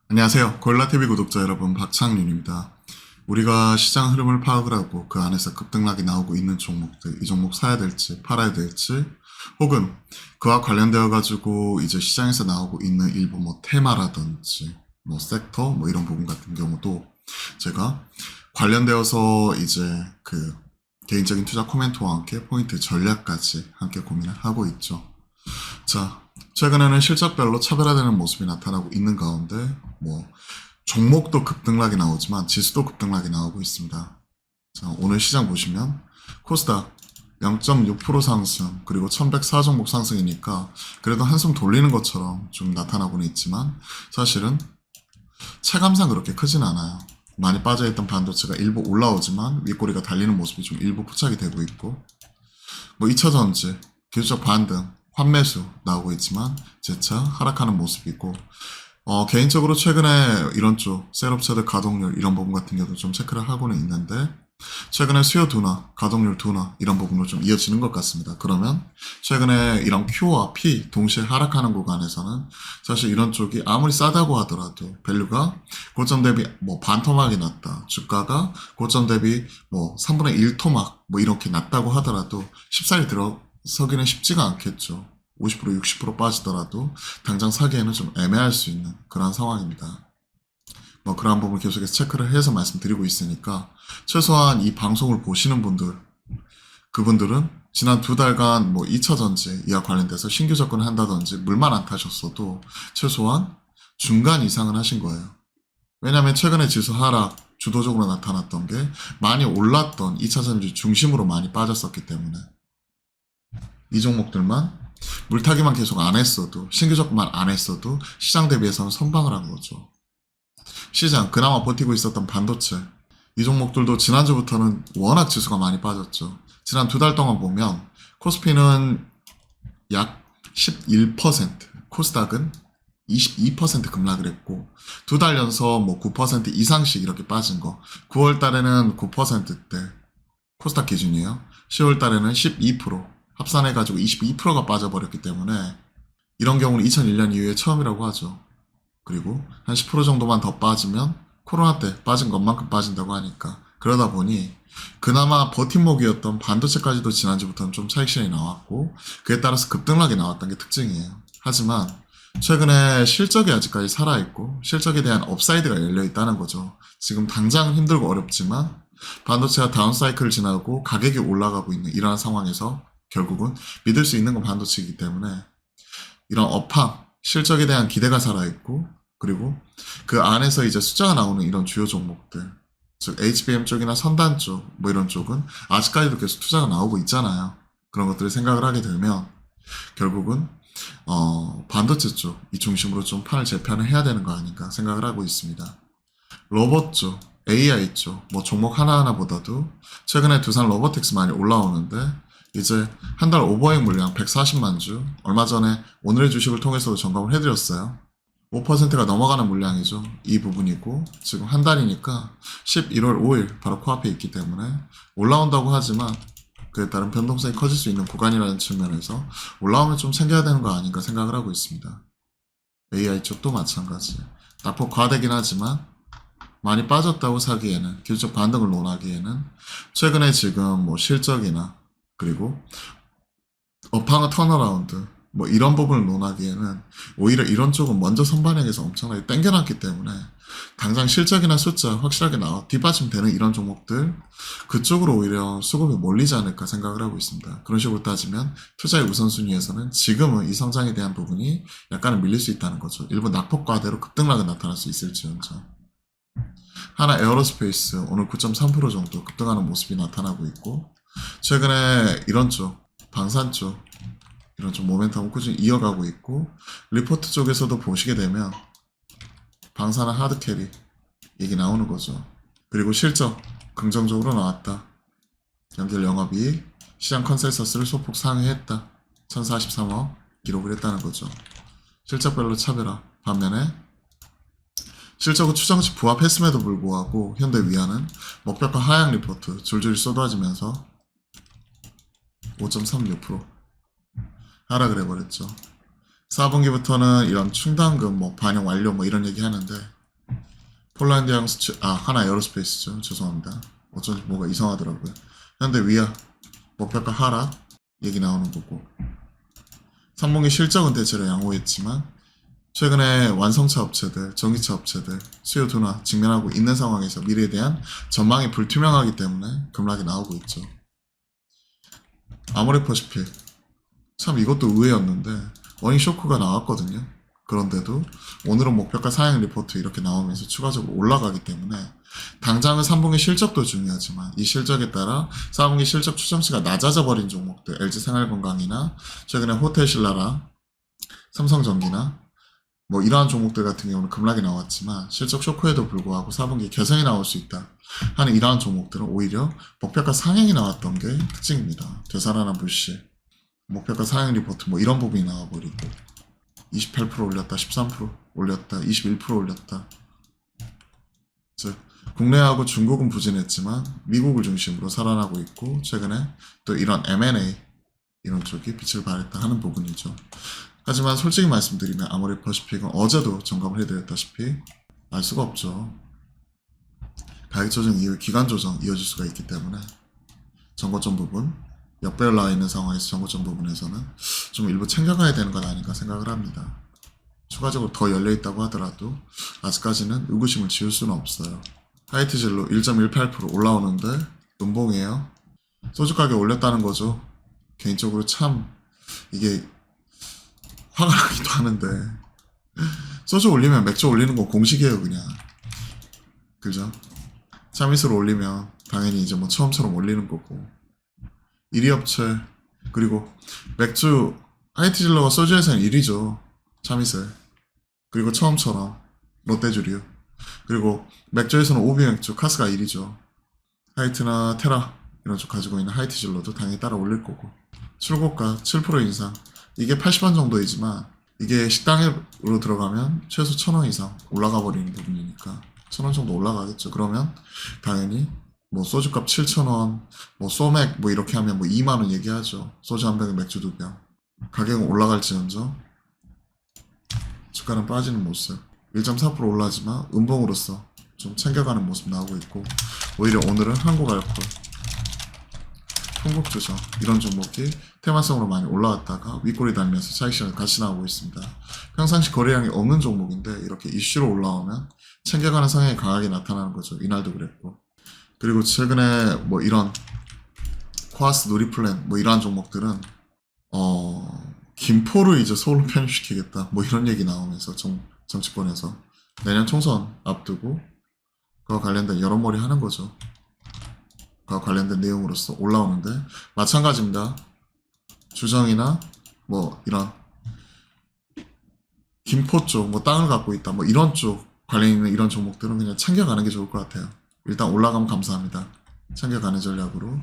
안녕하세요. 고릴라TV 구독자 여러분, 박창윤입니다. 우리가 시장 흐름을 파악을 하고 그 안에서 급등락이 나오고 있는 종목들, 이 종목 사야 될지 팔아야 될지, 혹은 그와 관련되어 가지고 이제 시장에서 나오고 있는 일부 테마라든지 섹터 이런 부분 같은 경우도 제가 관련되어서 이제 그 개인적인 투자 코멘트와 함께 포인트 전략까지 함께 고민을 하고 있죠. 자, 최근에는 실적별로 차별화되는 모습이 나타나고 있는 가운데 종목도 급등락이 나오지만 지수도 급등락이 나오고 있습니다. 자, 오늘 시장 보시면 코스닥 0.6% 상승, 그리고 1104 종목 상승이니까 그래도 한숨 돌리는 것처럼 좀 나타나고는 있지만 사실은 체감상 그렇게 크진 않아요. 많이 빠져있던 반도체가 일부 올라오지만 윗꼬리가 달리는 모습이 좀 일부 포착이 되고 있고, 2차전지, 기술적 반등, 환매수 나오고 있지만 재차 하락하는 모습이고, 개인적으로 최근에 이런 쪽 셀업체들 가동률 이런 부분 같은 경우도 좀 체크를 하고는 있는데, 최근에 수요 둔화, 가동률 둔화 이런 부분으로 좀 이어지는 것 같습니다. 그러면 최근에 이런 Q와 P 동시에 하락하는 구간에서는 사실 이런 쪽이 아무리 싸다고 하더라도 밸류가 고점 대비 반토막이 났다, 주가가 고점 대비 3분의 1 토막 이렇게 났다고 하더라도 쉽사리 들어서기는 쉽지가 않겠죠. 50% 60% 빠지더라도 당장 사기에는 좀 애매할 수 있는 그런 상황입니다. 그런 부분 계속해서 체크를 해서 말씀드리고 있으니까 최소한 이 방송을 보시는 분들, 그분들은 지난 2달간 2차전지 이와 관련돼서 신규 접근을 한다든지 물만 안 타셨어도 최소한 중간 이상은 하신 거예요. 왜냐하면 최근에 지수 하락 주도적으로 나타났던 게 많이 올랐던 2차전지 중심으로 많이 빠졌었기 때문에 이 종목들만 물타기만 계속 안 했어도, 신규 접근만 안 했어도 시장 대비해서는 선방을 한 거죠. 시장 그나마 버티고 있었던 반도체, 이 종목들도 지난주부터는 워낙 지수가 많이 빠졌죠. 지난 2달 동안 보면 코스피는 약 11%, 코스닥은 22% 급락을 했고, 2달 연속 9% 이상씩 이렇게 빠진 거, 9월 달에는 9%대 코스닥 기준이에요. 10월 달에는 12%, 합산해가지고 22%가 빠져버렸기 때문에 이런 경우는 2001년 이후에 처음이라고 하죠. 그리고 한 10% 정도만 더 빠지면 코로나 때 빠진 것만큼 빠진다고 하니까, 그러다 보니 그나마 버팀목이었던 반도체까지도 지난주부터는 좀 차익 실현이 나왔고 그에 따라서 급등락이 나왔던 게 특징이에요. 하지만 최근에 실적이 아직까지 살아있고 실적에 대한 업사이드가 열려있다는 거죠. 지금 당장은 힘들고 어렵지만 반도체가 다운사이클을 지나고 가격이 올라가고 있는 이러한 상황에서 결국은 믿을 수 있는 건 반도체이기 때문에 이런 업황, 실적에 대한 기대가 살아있고, 그리고 그 안에서 이제 숫자가 나오는 이런 주요 종목들, 즉 HBM 쪽이나 선단 쪽 이런 쪽은 아직까지도 계속 투자가 나오고 있잖아요. 그런 것들을 생각을 하게 되면 결국은 반도체 쪽 이 중심으로 좀 판을 재편을 해야 되는 거 아닌가 생각을 하고 있습니다. 로봇 쪽, AI 쪽 종목 하나하나보다도 최근에 두산 로보틱스 많이 올라오는데, 이제 한 달 오버행 물량 140만 주, 얼마 전에 오늘의 주식을 통해서도 점검을 해드렸어요. 5%가 넘어가는 물량이죠. 이 부분이고, 지금 한 달이니까 11월 5일 바로 코앞에 있기 때문에 올라온다고 하지만 그에 따른 변동성이 커질 수 있는 구간이라는 측면에서 올라오면 좀 챙겨야 되는 거 아닌가 생각을 하고 있습니다. AI 쪽도 마찬가지. 낙폭 과대긴 하지만 많이 빠졌다고 사기에는, 기술적 반등을 논하기에는 최근에 지금 실적이나 그리고 업황의 턴어라운드 이런 부분을 논하기에는 오히려 이런 쪽은 먼저 선반영해서 엄청나게 땡겨놨기 때문에 당장 실적이나 숫자 확실하게 뒷받침되는 이런 종목들, 그쪽으로 오히려 수급이 몰리지 않을까 생각을 하고 있습니다. 그런 식으로 따지면 투자의 우선순위에서는 지금은 이 성장에 대한 부분이 약간은 밀릴 수 있다는 거죠. 일부 낙폭 과대로 급등락은 나타날 수 있을지언정. 하나 에어로스페이스 오늘 9.3% 정도 급등하는 모습이 나타나고 있고, 최근에 이런 쪽 방산 쪽 이런 좀 모멘텀을 꾸준히 이어가고 있고, 리포트 쪽에서도 보시게 되면 방산화 하드캐리 얘기 나오는 거죠. 그리고 실적 긍정적으로 나왔다. 연결 영업이익 시장 컨센서스를 소폭 상회했다. 1043억 기록을 했다는 거죠. 실적별로 차별화. 반면에 실적은 추정치 부합했음에도 불구하고 현대 위안은 목표가 하향 리포트 줄줄이 쏟아지면서 5.36% 하락을 해버렸죠. 4분기부터는 이런 충당금 반영 완료 이런 얘기 하는데, 폴란디앙스, 하나 에어로스페이스죠. 죄송합니다. 어쩐지 뭐가 이상하더라고요. 현대 위아, 목표가 하락, 얘기 나오는 거고. 3분기 실적은 대체로 양호했지만, 최근에 완성차 업체들, 전기차 업체들, 수요 둔화 직면하고 있는 상황에서 미래에 대한 전망이 불투명하기 때문에 급락이 나오고 있죠. 아모레퍼시픽. 참 이것도 의외였는데, 어닝 쇼크가 나왔거든요. 그런데도 오늘은 목표가 상향 리포트 이렇게 나오면서 추가적으로 올라가기 때문에 당장은 3분기 실적도 중요하지만 이 실적에 따라 4분기 실적 추정치가 낮아져 버린 종목들 LG생활건강이나 최근에 호텔신라라 삼성전기나 뭐 이러한 종목들 같은 경우는 급락이 나왔지만 실적 쇼크에도 불구하고 4분기 개선이 나올 수 있다 하는 이러한 종목들은 오히려 목표가 상향이 나왔던 게 특징입니다. 되살아난 불씨 목표가 상향 리포트 뭐 이런 부분이 나와버리고 28% 올렸다, 13% 올렸다, 21% 올렸다. 즉 국내하고 중국은 부진했지만 미국을 중심으로 살아나고 있고 최근에 또 이런 M&A 이런 쪽이 빛을 발했다 하는 부분이죠. 하지만 솔직히 말씀드리면 아모레퍼시픽은 어제도 점검을 해드렸다시피 알 수가 없죠. 가격 조정 이후 기간 조정 이어질 수가 있기 때문에 정거점 부분 역배열 나와 있는 상황에서 정거점 부분에서는 좀 일부 챙겨가야 되는 것 아닌가 생각을 합니다. 추가적으로 더 열려있다고 하더라도 아직까지는 의구심을 지울 수는 없어요. 하이트질로 1.18% 올라오는데 음봉이에요. 소주 가격 올렸다는 거죠. 개인적으로 참 이게 화가 나기도 하는데 소주 올리면 맥주 올리는 거 공식이에요 그냥. 그죠? 참이슬 올리면 당연히 이제 뭐 처음처럼 올리는 거고 1위 업체 그리고 맥주 하이트질러가 소주에서는 1위죠. 참이슬 그리고 처음처럼 롯데주류 그리고 맥주에서는 오비 맥주 카스가 1위죠. 하이트나 테라 이런 쪽 가지고 있는 하이트질러도 당연히 따라 올릴 거고 출고가 7% 인상 이게 80원 정도이지만 이게 식당으로 들어가면 최소 1,000원 이상 올라가 버리는 부분이니까 1,000원 정도 올라가겠죠. 그러면 당연히 뭐 소주값 7,000원 뭐 소맥 뭐 이렇게 하면 뭐 2만원 얘기하죠. 소주 한 병에 맥주 2병 가격은 올라갈지언정 주가는 빠지는 모습 1.4% 올라지만 음봉으로서 좀 챙겨가는 모습 나오고 있고 오히려 오늘은 한국알콜 통곡조정 이런 종목이 테마성으로 많이 올라왔다가 윗골이 달면서 차익실현 같이 나오고 있습니다. 평상시 거래량이 없는 종목인데 이렇게 이슈로 올라오면 챙겨가는 성향이 강하게 나타나는 거죠. 이날도 그랬고 그리고 최근에 뭐 이런 코아스 누리플랜 뭐 이러한 종목들은 김포를 이제 서울로 편입시키겠다 뭐 이런 얘기 나오면서 정치권에서 내년 총선 앞두고 그와 관련된 여론몰이 하는 거죠. 그와 관련된 내용으로서 올라오는데 마찬가지입니다. 주정이나 뭐 이런 김포 쪽 뭐 땅을 갖고 있다 뭐 이런 쪽 관련 있는 이런 종목들은 그냥 챙겨가는 게 좋을 것 같아요. 일단 올라가면 감사합니다. 챙겨가는 전략으로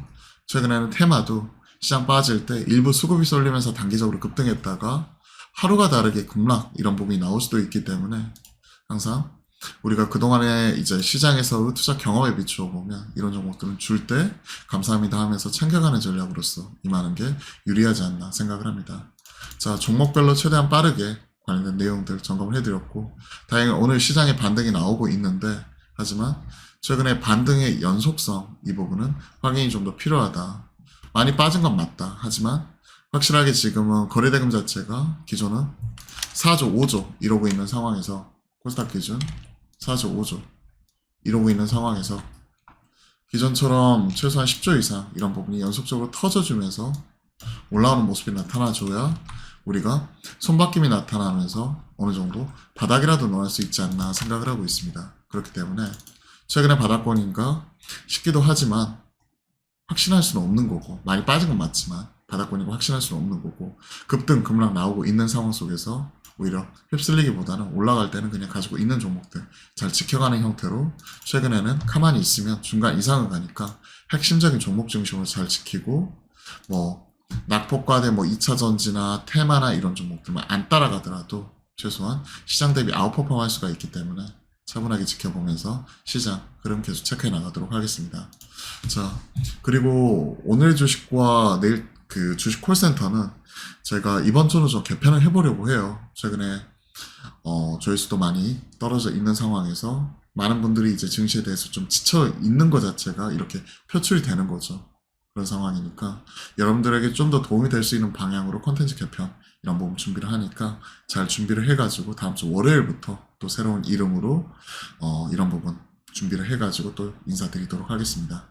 최근에는 테마도 시장 빠질 때 일부 수급이 쏠리면서 단기적으로 급등했다가 하루가 다르게 급락 이런 부분이 나올 수도 있기 때문에 항상 우리가 그동안에 이제 시장에서 투자 경험에 비추어 보면 이런 종목들은 줄 때 감사합니다 하면서 챙겨가는 전략으로서 임하는 게 유리하지 않나 생각을 합니다. 자, 종목별로 최대한 빠르게 관련된 내용들 점검을 해드렸고 다행히 오늘 시장에 반등이 나오고 있는데 하지만 최근에 반등의 연속성 이 부분은 확인이 좀 더 필요하다. 많이 빠진 건 맞다. 하지만 확실하게 지금은 거래대금 자체가 기존은 4조, 5조 이러고 있는 상황에서 코스닥 기준 4조, 5조 이러고 있는 상황에서 기존처럼 최소한 10조 이상 이런 부분이 연속적으로 터져주면서 올라오는 모습이 나타나줘야 우리가 손바뀜이 나타나면서 어느 정도 바닥이라도 넣을 수 있지 않나 생각을 하고 있습니다. 그렇기 때문에 최근에 바닥권인가 싶기도 하지만 확신할 수는 없는 거고 많이 빠진 건 맞지만 바닥권이고 확신할 수는 없는 거고 급등 급락 나오고 있는 상황 속에서 오히려 휩쓸리기보다는 올라갈 때는 그냥 가지고 있는 종목들 잘 지켜가는 형태로 최근에는 가만히 있으면 중간 이상을 가니까 핵심적인 종목 중심으로 잘 지키고 뭐 낙폭과대 뭐 2차전지나 테마나 이런 종목들만 안 따라가더라도 최소한 시장 대비 아웃퍼폼 할 수가 있기 때문에 차분하게 지켜보면서 시장 흐름 계속 체크해 나가도록 하겠습니다. 자, 그리고 오늘 주식과 내일 그 주식 콜센터는 제가 이번 주는 좀 개편을 해보려고 해요. 최근에 조회수도 많이 떨어져 있는 상황에서 많은 분들이 이제 증시에 대해서 좀 지쳐 있는 것 자체가 이렇게 표출이 되는 거죠. 그런 상황이니까 여러분들에게 좀 더 도움이 될 수 있는 방향으로 콘텐츠 개편 이런 부분 준비를 하니까 잘 준비를 해가지고 다음 주 월요일부터 또 새로운 이름으로 이런 부분 준비를 해가지고 또 인사드리도록 하겠습니다.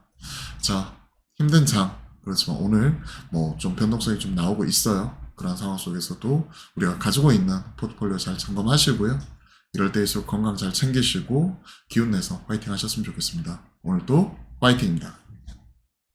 자, 힘든 장 그렇지만 오늘 뭐 좀 변동성이 좀 나오고 있어요. 그런 상황 속에서도 우리가 가지고 있는 포트폴리오 잘 점검하시고요. 이럴 때일수록 건강 잘 챙기시고 기운 내서 파이팅 하셨으면 좋겠습니다. 오늘도 파이팅입니다.